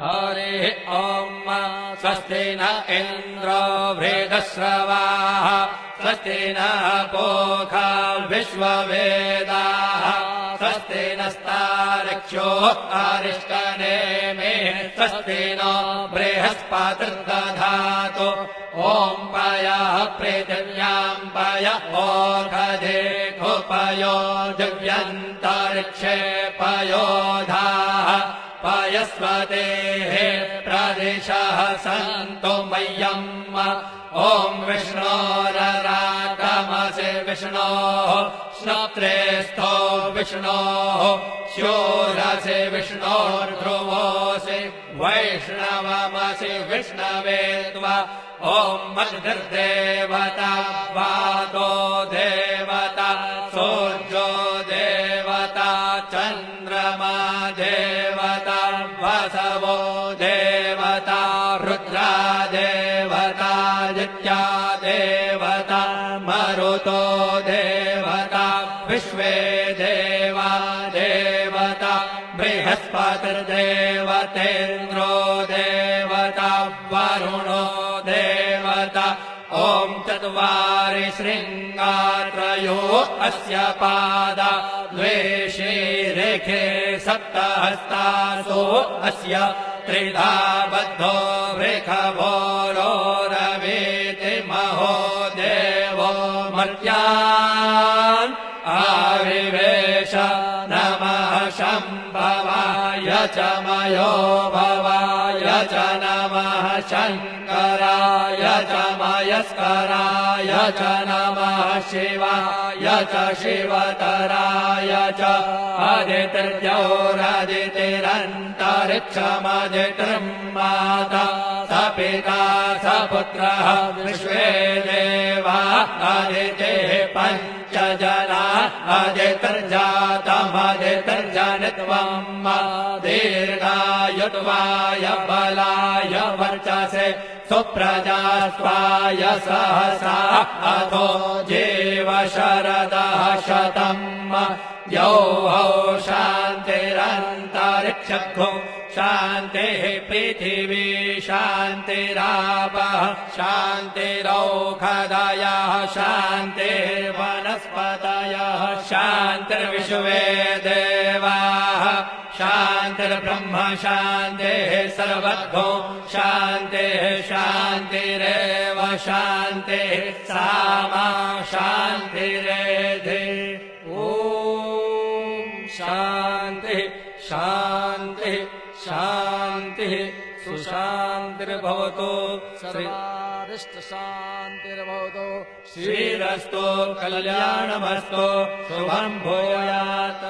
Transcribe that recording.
हरिः ॐ स्वस्ति न इन्द्रो वृद्धश्रवाः स्वस्ति नः पूषा विश्ववेदाः स्वस्ति नस्तार्क्ष्यो अरिष्टनेमिः स्वस्ति नो बृहस्पतिर्दधातु ॐ पयः पृथिव्यां पय ओषधेषु पयो दिव्यन्तरिक्षे पयोधाः पयस्वतेः प्रदिशः सन्तु मह्यम् ॐ विष्णोररागमसि विष्णोः श्रोत्रेस्थो विष्णोः शूरसि विष्णोर्ध्रुवोऽसि वैष्णवमसि विष्णवे त्वा ॐ मद्भिर्देवता वातो देवता सूर्यो देवता चन्द्रमा देवता वसवो देवता रुद्रा देवता नित्या देवता मरुतो देवता विश्वे देवा देवता बृहस्पतिर्देवतेन्द्रो देवता वरुणो देवता ॐ चत्वारि शृङ्गात्रयो अस्य पादा द्वे शीरेखे सप्तहस्तासो अस्य त्रिधा बद्धो वृषभो रवीति महो देवो मर्त्यान् आविवेश नमः शम्भवाय च मयो भवाय च नमः शङ्कराय च मयस्कराय च नमः शिवाय च शिवतराय च अदितिर्जौरदितिरन्तरिक्षमदितिर्माता स पिता स पुत्रः विश्वे देवा अदितिः पञ्चजना अदितिर्जातमदितिर्जनित्वम् दीर्घायुत्वाय बलाय वर्चसे सुप्रजास्वाय सहसा अथो जीव शरदः शतम् यौः शान्तिरन्तरिक्षगो शान्तिः पृथिवी शान्तिरापः शान्तिरौषधयः शान्तिर्वनस्पतयः शान्तिर्विश्वे देवाः शान्तिर्ब्रह्म शान्तिः सर्वगो शान्तिः शान्तिरेव शान्तिः सामा शान्तिरेधि ॐ शान्तिः शान्तिः शान्तिः सुशान्तिर्भवतु सर्वारिष्टशान्तिर्भवतु श्रीरस्तु कल्याणमस्तु शुभं भूयात्।